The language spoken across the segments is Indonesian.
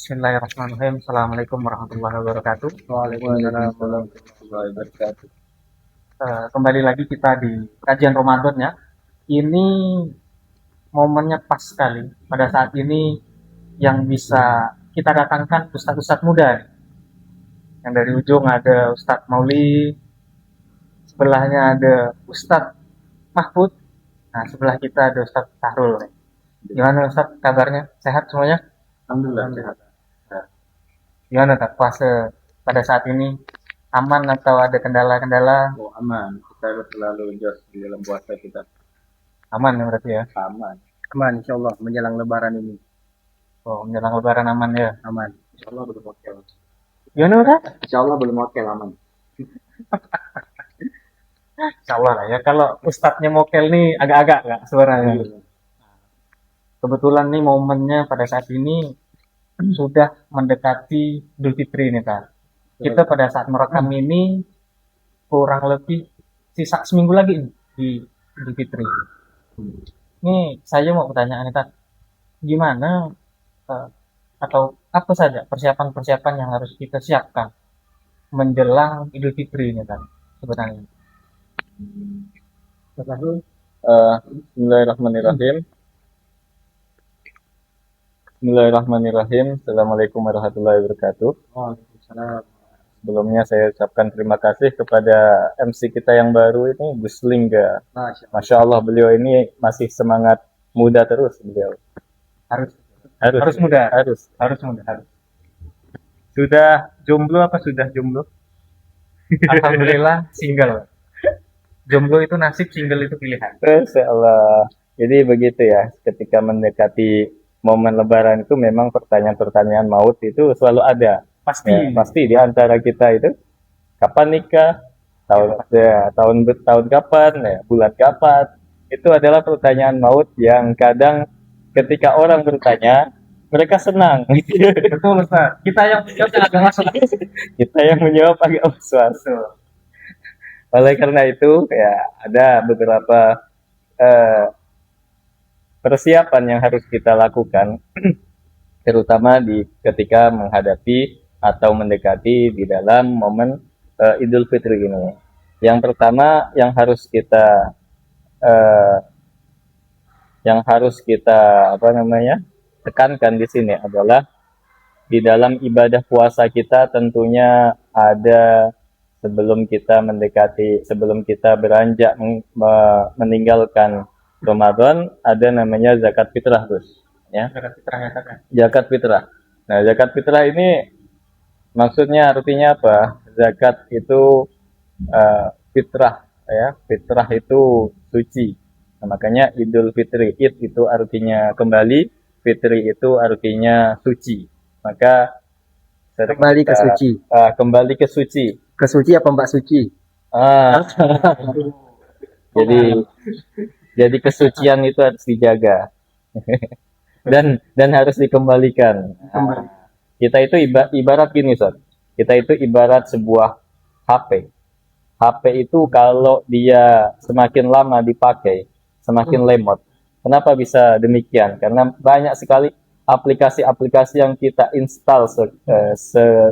Bismillahirrahmanirrahim. Assalamualaikum warahmatullahi wabarakatuh. Waalaikumsalam warahmatullahi wabarakatuh. Kembali lagi kita di kajian Ramadan ya. Ini momennya pas sekali. Pada saat ini yang bisa kita datangkan ustadz-ustadz muda. Yang dari ujung ada Ustadz Mauli, sebelahnya ada Ustadz Mahfud. Nah, sebelah kita ada Ustadz Tahrul. Gimana Ustadz kabarnya? Sehat semuanya? Alhamdulillah sehat. Gimana Kak puasa pada saat ini? Aman atau ada kendala-kendala? Oh, aman. Kita selalu jos di dalam puasa kita. Aman ya berarti ya? Aman. Aman, insya Allah menjelang Lebaran ini. Oh, menjelang lebaran aman ya? Aman. Insya Allah belum hotel. Gimana Kak? Insya Allah belum hotel aman. Insya Allah lah ya. Kalau ustadznya mokel nih agak-agak Kak suaranya. Kebetulan nih momennya pada saat ini sudah mendekati Idul Fitri nih Kak. Kita pada saat merekam ini kurang lebih sisa seminggu lagi nih di Idul Fitri. Ini saya mau pertanyaan nih Kak. Gimana atau apa saja persiapan-persiapan yang harus kita siapkan menjelang Idul Fitri ini Kak sebenarnya? Bismillahirrahmanirrahim. Bismillahirrahmanirrahim. Assalamualaikum warahmatullahi wabarakatuh. Waalaikumsalam. Sebelumnya saya ucapkan terima kasih kepada MC kita yang baru ini, Gus Lingga. Masya Allah, beliau ini masih semangat muda terus beliau. Harus muda. Harus. Sudah jomblo apa sudah jomblo? Alhamdulillah single. Jomblo itu nasib, single itu pilihan. Masya Allah. Jadi begitu ya, ketika mendekati momen lebaran itu memang pertanyaan-pertanyaan maut itu selalu ada. Pasti. Ya, pasti di antara kita itu kapan nikah, tahun kapan, ya, bulan kapan. Itu adalah pertanyaan maut yang kadang ketika orang bertanya, mereka senang. Betul Ustaz. Kita yang menjawab agak masuk. Kita yang menjawab agak was-was. Oleh karena itu, ya ada beberapa persiapan yang harus kita lakukan, terutama ketika menghadapi atau mendekati di dalam momen Idul Fitri ini. Yang pertama yang harus kita tekankan di sini adalah di dalam ibadah puasa kita tentunya ada sebelum kita beranjak meninggalkan Ramadan ada namanya zakat fitrah, Gus. Ya. Zakat fitrah ya Kak. Zakat fitrah. Nah, zakat fitrah ini maksudnya artinya apa? Zakat itu fitrah, ya. Fitrah itu suci. Nah, makanya Idul Fitri, Id itu artinya kembali, Fitri itu artinya suci. Maka kembali ke suci. Kembali ke suci. Ke suci apa Mbak Suci? Jadi kesucian itu harus dijaga dan harus dikembalikan. Kita itu ibarat gini, Sob. Kita itu ibarat sebuah HP. HP itu kalau dia semakin lama dipakai, semakin lemot. Kenapa bisa demikian? Karena banyak sekali aplikasi-aplikasi yang kita install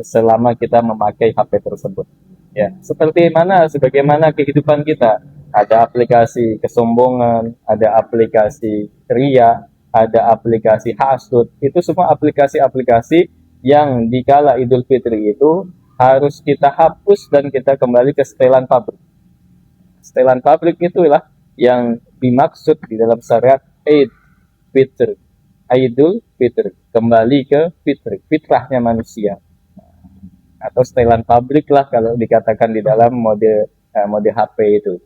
selama kita memakai HP tersebut. Ya, sebagaimana kehidupan kita. Ada aplikasi kesombongan, ada aplikasi ria, ada aplikasi hasud. Itu semua aplikasi-aplikasi yang dikala Idul Fitri itu harus kita hapus dan kita kembali ke setelan pabrik. Setelan pabrik itulah yang dimaksud di dalam syariat Idul Fitri, kembali ke fitrahnya manusia. Atau setelan pabrik lah kalau dikatakan di dalam mode HP itu.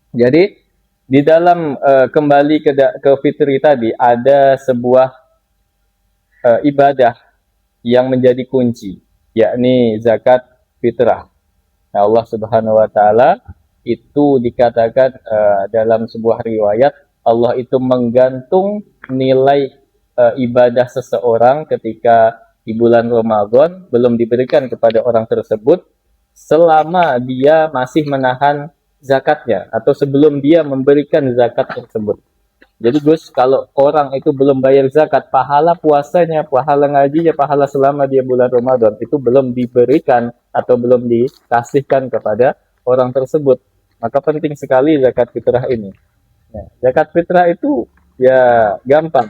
Jadi di dalam kembali ke fitri tadi ada sebuah ibadah yang menjadi kunci, yakni zakat fitrah. Nah, Allah Subhanahu wa taala itu dikatakan dalam sebuah riwayat Allah itu menggantung nilai ibadah seseorang ketika di bulan Ramadan belum diberikan kepada orang tersebut selama dia masih menahan zakatnya atau sebelum dia memberikan zakat tersebut. Jadi Gus, kalau orang itu belum bayar zakat, pahala puasanya, pahala ngajinya, pahala selama dia bulan Ramadan itu belum diberikan atau belum dikasihkan kepada orang tersebut. Maka penting sekali zakat fitrah ini. Ya, zakat fitrah itu ya gampang.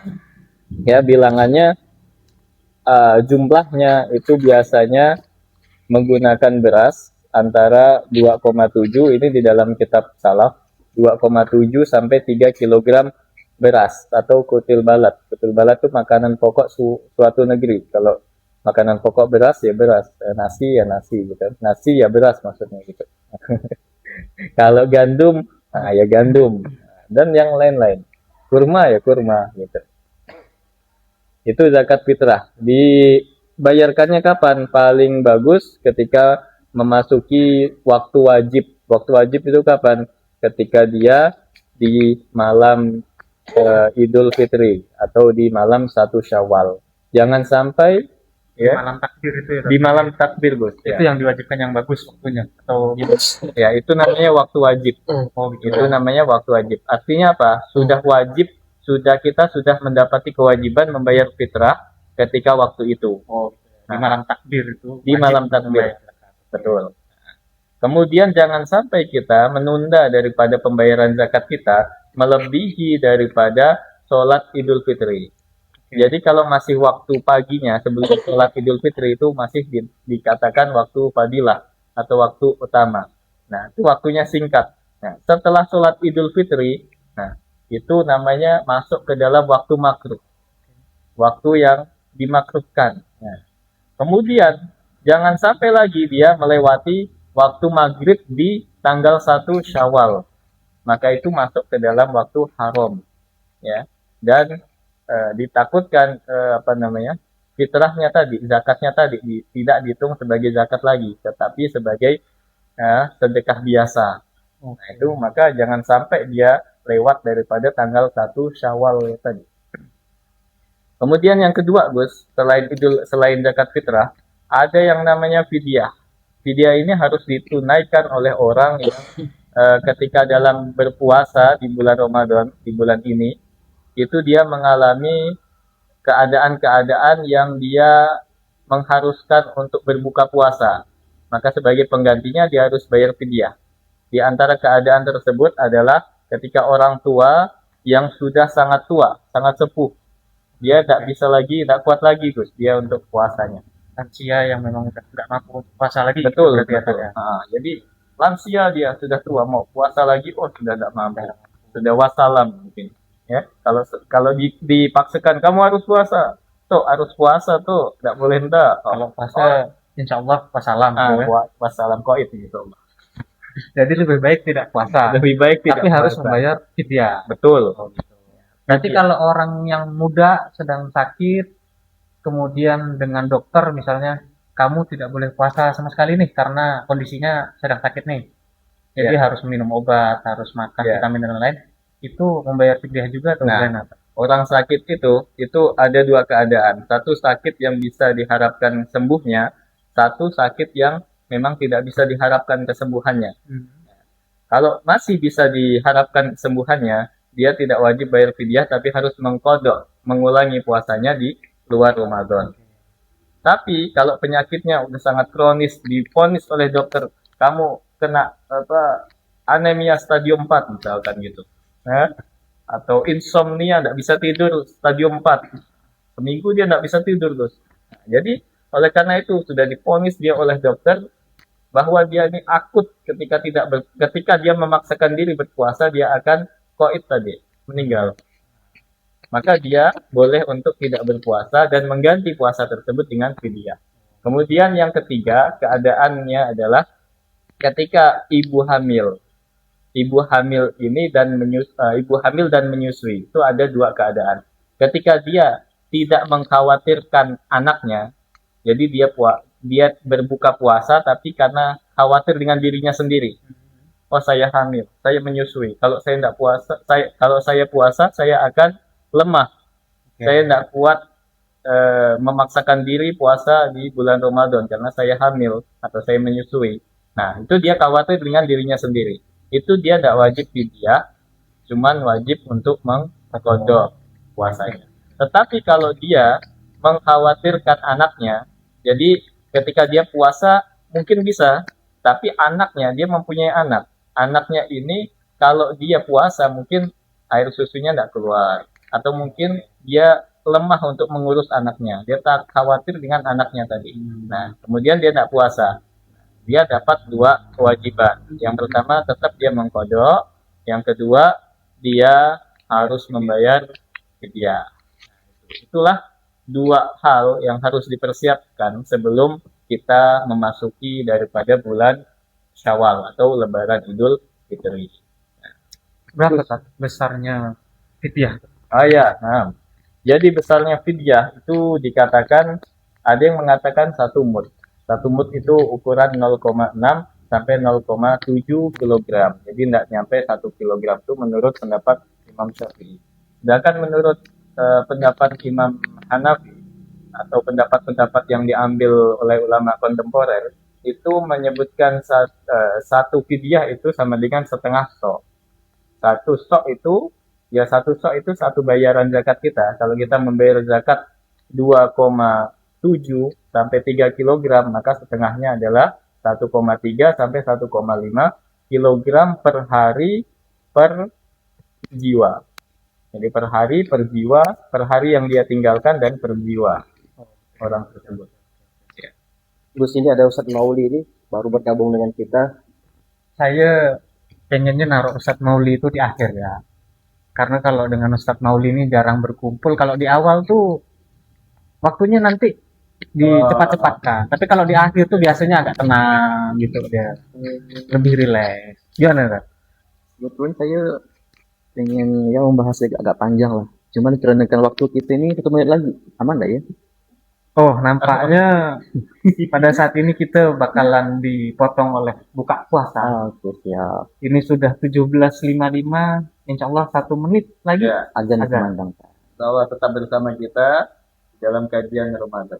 Ya bilangannya, jumlahnya itu biasanya menggunakan beras antara 2,7, ini di dalam kitab salaf, 2,7 sampai 3 kilogram beras atau kutil balat. Kutil balat itu makanan pokok suatu negeri. Kalau makanan pokok beras ya beras, nasi ya nasi gitu. Nasi ya beras maksudnya gitu. Kalau gandum, nah ya gandum. Dan yang lain-lain. Kurma ya kurma gitu. Itu zakat fitrah. Dibayarkannya kapan? Paling bagus ketika memasuki waktu wajib. Waktu wajib itu kapan? Ketika dia di malam Idul Fitri atau di malam 1 Syawal. Jangan sampai ya Malam takbir itu ya. di malam takbir, Gus. Itu Ya. yang diwajibkan yang bagus waktunya atau Ya, itu namanya waktu wajib. oh gitu. Itu namanya waktu wajib. Artinya apa? Sudah wajib, kita sudah mendapati kewajiban membayar fitrah ketika waktu itu. Oh, di malam takbir itu. Di wajib malam untuk takbir. membayar zakat. Betul. Kemudian jangan sampai kita menunda daripada pembayaran zakat kita melebihi daripada sholat Idul Fitri. Jadi kalau masih waktu paginya sebelum sholat Idul Fitri itu masih dikatakan waktu fadilah atau waktu utama. Nah, itu waktunya singkat. Nah, setelah sholat Idul Fitri, nah itu namanya masuk ke dalam waktu makruh. Waktu yang dimakruhkan. Nah, kemudian jangan sampai lagi dia melewati waktu maghrib di tanggal 1 Syawal. Maka itu masuk ke dalam waktu haram. Ya. Dan ditakutkan fitrahnya tadi, zakatnya tadi tidak dihitung sebagai zakat lagi, tetapi sebagai sedekah biasa. Nah, itu maka jangan sampai dia lewat daripada tanggal 1 Syawal tadi. Kemudian yang kedua, Gus, selain zakat fitrah, ada yang namanya fidyah. Fidyah ini harus ditunaikan oleh orang yang ketika dalam berpuasa di bulan Ramadan, di bulan ini, itu dia mengalami keadaan-keadaan yang dia mengharuskan untuk berbuka puasa. Maka sebagai penggantinya dia harus bayar fidyah. Di antara keadaan tersebut adalah ketika orang tua yang sudah sangat tua, sangat sepuh, dia tidak kuat lagi, Gus, dia untuk puasanya. Lansia yang memang nggak mampu puasa lagi. Betul, berarti ya, betul. Kak, ya. Jadi lansia dia sudah tua mau puasa lagi, sudah tidak mampu, sudah wassalam mungkin. Ya, kalau dipaksakan kamu harus puasa, harus puasa tidak boleh enggak. Kalau puasa, insya Allah wassalam. Wassalam qaid gitu. Jadi lebih baik tidak puasa. Lebih baik tidak Tapi harus puasa. membayar fidyah. Betul. Berarti kalau orang yang muda sedang sakit, kemudian dengan dokter misalnya, kamu tidak boleh puasa sama sekali nih karena kondisinya sedang sakit nih. Jadi harus minum obat, harus makan vitamin dan lain-lain. Itu membayar fidyah juga atau gimana? Orang sakit itu ada dua keadaan. Satu sakit yang bisa diharapkan sembuhnya, satu sakit yang memang tidak bisa diharapkan kesembuhannya. Kalau masih bisa diharapkan kesembuhannya, dia tidak wajib bayar fidyah tapi harus mengkodok, mengulangi puasanya di luar Ramadan. Tapi kalau penyakitnya udah sangat kronis, divonis oleh dokter, kamu kena anemia stadium 4 misalkan gitu. Atau insomnia, tidak bisa tidur stadium 4. Seminggu dia tidak bisa tidur, Gus. Nah, jadi oleh karena itu sudah divonis dia oleh dokter bahwa dia ini akut ketika dia memaksakan diri berpuasa dia akan qaid tadi, meninggal. Maka dia boleh untuk tidak berpuasa dan mengganti puasa tersebut dengan fidyah. Kemudian yang ketiga, keadaannya adalah ketika ibu hamil ini dan menyusui. Itu ada dua keadaan. Ketika dia tidak mengkhawatirkan anaknya, jadi dia berbuka puasa tapi karena khawatir dengan dirinya sendiri. Oh, saya hamil, saya menyusui. Kalau saya tidak puasa, kalau saya puasa saya akan lemah. Saya tidak kuat memaksakan diri puasa di bulan Ramadan karena saya hamil atau saya menyusui. Nah, itu dia khawatir dengan dirinya sendiri. Itu dia tidak wajib fidyah, cuman wajib untuk kodok puasanya. Tetapi kalau dia mengkhawatirkan anaknya, jadi ketika dia puasa mungkin bisa, tapi anaknya, dia mempunyai anak. Anaknya ini kalau dia puasa mungkin air susunya tidak keluar, atau mungkin dia lemah untuk mengurus anaknya. Dia tak khawatir dengan anaknya tadi. Nah, kemudian dia tidak puasa. Dia dapat dua kewajiban. Yang pertama tetap dia mengkodok, yang kedua dia harus membayar fidyah. Itulah dua hal yang harus dipersiapkan sebelum kita memasuki daripada bulan Syawal atau Lebaran Idul Fitri. Berapa Ustaz, besarnya fidyah? Ya, nah. Jadi besarnya fidyah itu dikatakan, ada yang mengatakan 1 mud. 1 mud itu ukuran 0,6 sampai 0,7 kilogram. Jadi tidak nyampe 1 kilogram itu menurut pendapat Imam Syafi'i. Sedangkan menurut pendapat Imam Hanafi atau pendapat-pendapat yang diambil oleh ulama kontemporer itu menyebutkan satu fidyah itu sama dengan setengah sok. Satu sok itu satu bayaran zakat kita. Kalau kita membayar zakat 2,7 sampai 3 kilogram, maka setengahnya adalah 1,3 sampai 1,5 kilogram per hari per jiwa. Jadi per hari per jiwa, per hari yang dia tinggalkan dan per jiwa orang tersebut. Gus, ini ada Ustadz Mauli ini baru bergabung dengan kita. Saya pengennya naruh Ustadz Mauli itu di akhir ya. Karena kalau dengan Ustadz Mauli ini jarang berkumpul. Kalau di awal tuh waktunya nanti dicepat-cepatkan. Tapi kalau di akhir tuh biasanya agak tenang gitu dia. Lebih rileks. Gimana Ustaz? Kebetulan saya pengen ya membahas agak panjang lah. Cuman dikarenakan waktu kita ini 1 menit lagi, aman nggak ya? Oh, nampaknya pada saat ini kita bakalan dipotong oleh buka puasa. Oke, siap. Ini sudah 17.55. Insya Allah 1 menit lagi. Ya, Azan Azan. kumandang. bahwa tetap bersama kita dalam kajian Ramadan.